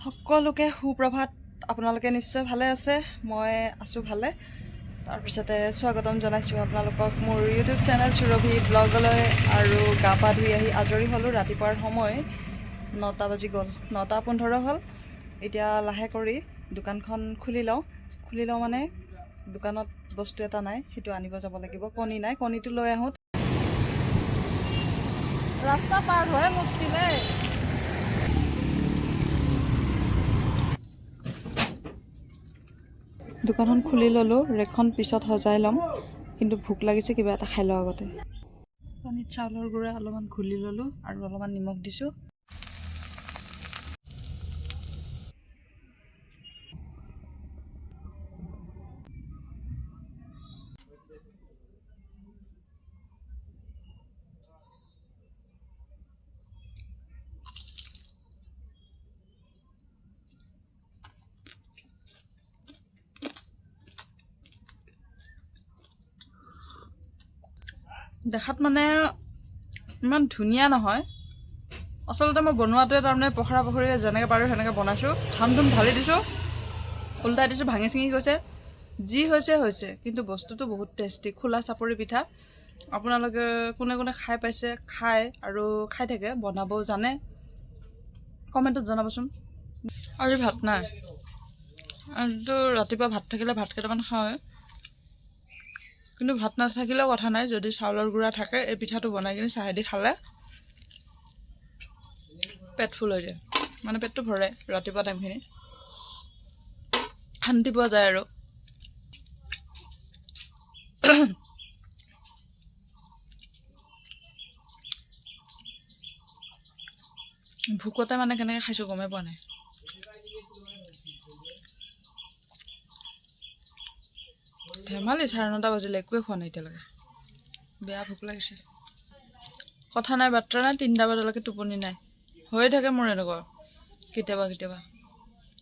সকলোকে সুপ্ৰভাত। আপোনালোকে নিশ্চয় ভালে আছে, মই আছোঁ ভালে। তাৰপিছতে স্বাগতম জনাইছোঁ আপোনালোকক মোৰ ইউটিউব চেনেল সুৰভি ব্লগলৈ। আৰু গা পা ধুই আহি আজৰি হ'লোঁ। ৰাতিপুৱাৰ সময় 9টা বাজি গ'ল, 9:15 হ'ল। এতিয়া লাহে কৰি দোকানখন খুলি লওঁ মানে দোকানত বস্তু এটা নাই, সেইটো আনিব যাব লাগিব। কণী নাই, কণীটো লৈ আহোঁ। ৰাস্তা পাৰ হয় মুস্কিলে। দোকানখন খুলি ল'লোঁ, ৰেকখন পিছত সজাই ল'ম, কিন্তু ভোক লাগিছে, কিবা এটা খাই লওঁ আগতে। পানীত চাউলৰ গুড়া অলপমান ঘুলি ল'লোঁ আৰু অলপমান নিমখ দিছোঁ। দেখাত মানে ইমান ধুনীয়া নহয়, আচলতে মই বনোৱাটোৱে তাৰমানে পখৰা পখৰিকৈ যেনেকৈ পাৰোঁ সেনেকৈ বনাইছোঁ। ধাম ধুম ঢালি দিছোঁ, উল্টাই দিছোঁ, ভাঙি চিঙি গৈছে, যি হৈছে। কিন্তু বস্তুটো বহুত টেষ্টি। খোলা চাপৰি পিঠা। আপোনালোকে কোনে কোনে খাই পাইছে, আৰু খাই থাকে, বনাবও জানে, কমেণ্টত জনাবচোন। আজি ভাত নাই, আজিতো ৰাতিপুৱা ভাত থাকিলে ভাত কেইটামান খাওঁ, কিন্তু ভাত নাথাকিলেও কথা নাই। যদি চাউলৰ গুড়া থাকে, এই পিঠাটো বনাই কিনি চাহেদি খালে পেট ফুল হৈ যায়, মানে পেটটো ভৰে। ৰাতিপুৱা টাইমখিনি শান্তি পোৱা যায় আৰু। ভোকতে মানে কেনেকৈ খাইছোঁ গমেই পোৱা নাই। ধেমালি 9:30 বাজিলে, একোৱে খোৱা নাই এতিয়ালৈকে। বেয়া ভোক লাগিছে। কথা নাই বাৰ্তা নাই, 3টা বজালৈকে টোপনি নাই। হৈয়ে থাকে মোৰ এনেকুৱা কেতিয়াবা।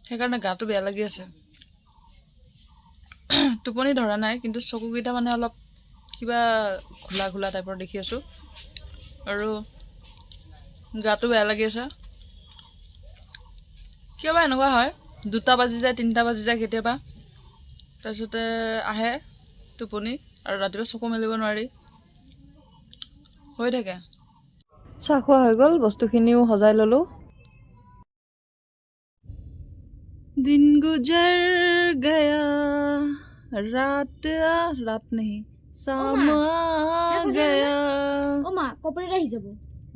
সেইকাৰণে গাটো বেয়া লাগি আছে। টোপনি ধৰা নাই, কিন্তু চকুকেইটা মানে অলপ কিবা ঘোলা টাইপৰ দেখি আছোঁ, আৰু গাটো বেয়া লাগি আছে। কিয় বা এনেকুৱা হয়, 2টা বাজি যায়, 3টা বাজি যায় কেতিয়াবা। তাৰপিছতে আহে টোপনি, আৰু ৰাতিপুৱা চকু মেলিব নোৱাৰি, হৈ থাকে। চাহ খোৱা হৈ গ'ল, বস্তুখিনিও সজাই ল'লোঁ। দিন গুজৰ গয়া, ৰাত নেহি শাম আ গয়া। ও মা, কপৰেট আহি যাব।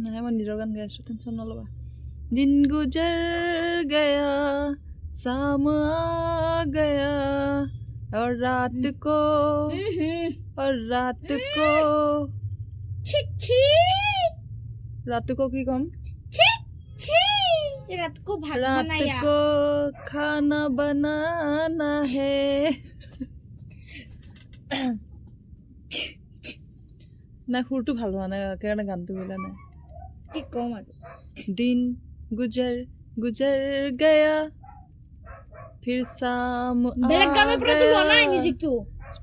নাই, মই নিজৰ গান গাই আছোঁ, টেনশ্যন নল'বা। दिन गुजर गया, शाम आ गया, और रात को रात को की कम, रात को भात रात बनाया, को खाना बनाना है। নাই, সুৰটো ভাল হোৱা নাই, কাৰণে গানটো মিলা নাই। কি কম আৰু। दिन गुजर गया, फिर शाम বেলেগ গানৰ পৰা তো লোৱা নাই आ गया, মিউজিকটো।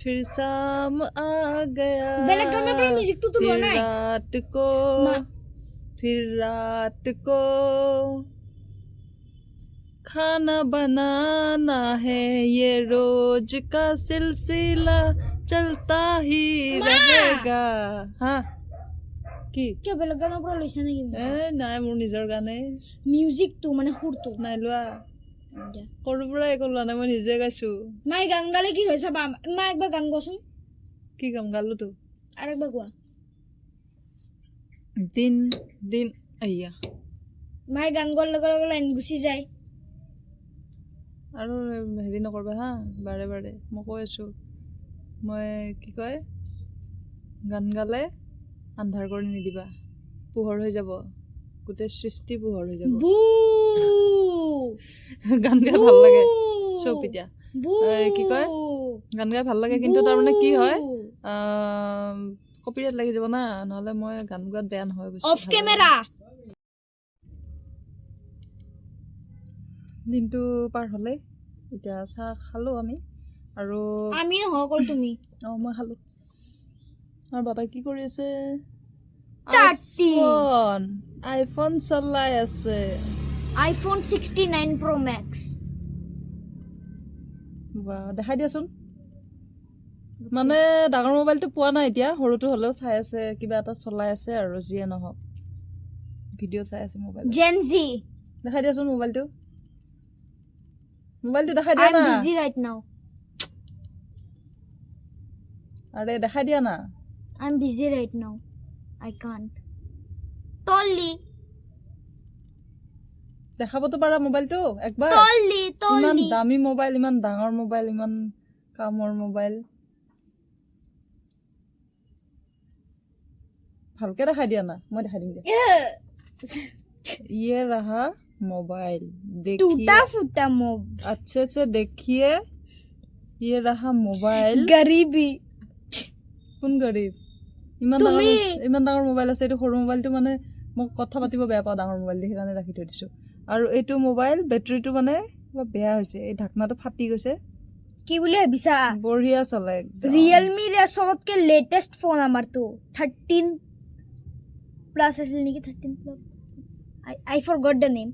फिर शाम आ गया, বেলেগ গানৰ পৰা মিউজিকটো তো লোৱা নাই। फिर रात को खाना बनाना है, ये रोज का सिलसिला चलता ही रहेगा। हाँ কি কিয় বেলেগ গানৰ পৰা লৈছা নেকি? নাই, মোৰ নিজৰ গানে। মিউজিকটো মানে সুৰটো নাই লোৱা, সৰুৰ পৰা একো লোৱা নাই, মই নিজে গাইছো। মাই গান গালে কি হয় চাবা। মা একবাৰ গান গোৱাচোন। কি গাম, গালো তো। আৰু একবাৰ গোৱা। দিন দিন আইয়া, মাই গান গোৱাৰ লগে লগে লাইন গুচি যায়। আৰু হেৰি নকৰবা হা, বাৰে মই কৈ আছো। মই কি কয়, গান গালে আন্ধাৰ কৰি নিদিবা, পোহৰ হৈ যাব, গোটেই সৃষ্টি পোহৰ হৈ যাব। বু গান গাই ভাল লাগে চব। এতিয়া বু কি কয়, গান গাই ভাল লাগে, কিন্তু তাৰমানে কি হয়, কপিৰাইট লাগি যাব না, নহ'লে মই গান গোৱাত বেয়া নহয়। Off camera. দিনটো পাৰ হ'লে, এতিয়া চাহ খালোঁ আমি, আৰু আমি অকল তুমি। মই খালোঁ। আৰু বাবাই কি কৰি আছে? টাটি। আইফোন চলাই আছে। iPhone 69 Pro Max. বা দেখাই দিয়াচোন মানে ডাঙৰ মোবাইলটো পোৱা নাই এতিয়া সৰুটো হ'লেও চাই আছে কিবা এটা চলাই আছে আৰু যিয়ে নহওক ভিডিঅ' চাই আছে মোবাইল Gen Z. দেখাই দিয়াচোন মোবাইলটো দেখাই দিয়া I'm না busy right now. আৰে দেখাই দিয়া না I'm busy right now. I can't. Tolly. দেখাবতো পাৰা মোবাইলটো একবাৰ Tolly. ইমান Tolly. দামী মোবাইল ইমান ডাঙৰ মোবাইল ইমান কামৰ মোবাইল ভালকে দেখাই দিয়া না মই দেখাই দিম দিয়া ये रहा मोबाइल देखिए टूटा फूटा मोब. अच्छे से देखिए ये रहा मोबाइल गरीबी. কোন গरीब ইমান ডাঙৰ মোবাইল আছে এইটো সৰু মোবাইলটো মানে মোক কথা পাতিব বেয়া পাওঁ ডাঙৰ মোবাইল দি সেইকাৰণে ৰাখি থৈ দিছো আৰু এইটো মোবাইল বেটাৰীটো মানে অলপ বেয়া হৈছে এই ঢাকনাটো ফাটি গৈছে কি বুলি ভাবিছা বঢ়িয়া চলে একদম ৰিয়েলমি ৰে সবতকে লেটেষ্ট ফোন আমাৰটো 13 প্লাস আছিল নেকি 13 plus I forgot the name.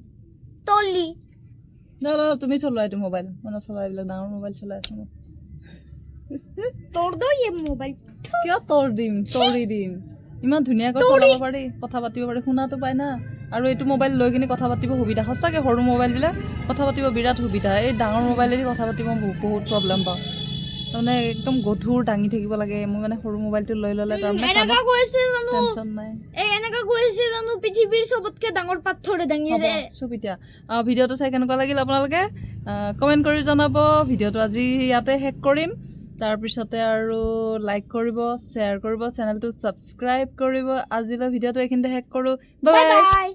Tolly. না তুমি চলোৱা এইটো মোবাইল মানে চলাই এইবিলাক ডাঙৰ মোবাইল চলাই আছো মই तोड़ दो ये मोबाइल. কিয় তৰি দিম ইমান ধুনীয়াকৈ চলাব পাৰি কথা পাতিব পাৰি শুনাটো পাই না আৰু এইটো মোবাইল লৈ কিনে কথা পাতিব সুবিধা সঁচাকৈ সৰু মোবাইলবিলাক কথা পাতিব বিৰাট সুবিধা এই ডাঙৰ মোবাইলেদি কথা পাতিব বহুত প্ৰব্লেম পাওঁ তাৰমানে একদম গধুৰ দাঙি থাকিব লাগে মই মানে সৰু মোবাইলটো লৈ ল'লে তাৰমানে এনেকা কৈছে জানো টেনশ্যন নাই এনেকা কৈছে জানো পৃথিৱীৰ সবতকে ডাঙৰ পাথৰে দাঙি আছে চুপ এতিয়া ভিডিঅ'টো চাই কেনেকুৱা লাগিল আপোনালোকে কমেণ্ট কৰি জনাব ভিডিঅ'টো আজি ইয়াতে শেষ কৰিম তাৰপিছতে আৰু লাইক কৰিব শ্বেয়াৰ কৰিব চেনেলটো ছাবস্ক্ৰাইব কৰিব আজিলৈ ভিডিঅ'টো এইখিনিতে শেষ কৰোঁ বাই বাই বাই বাই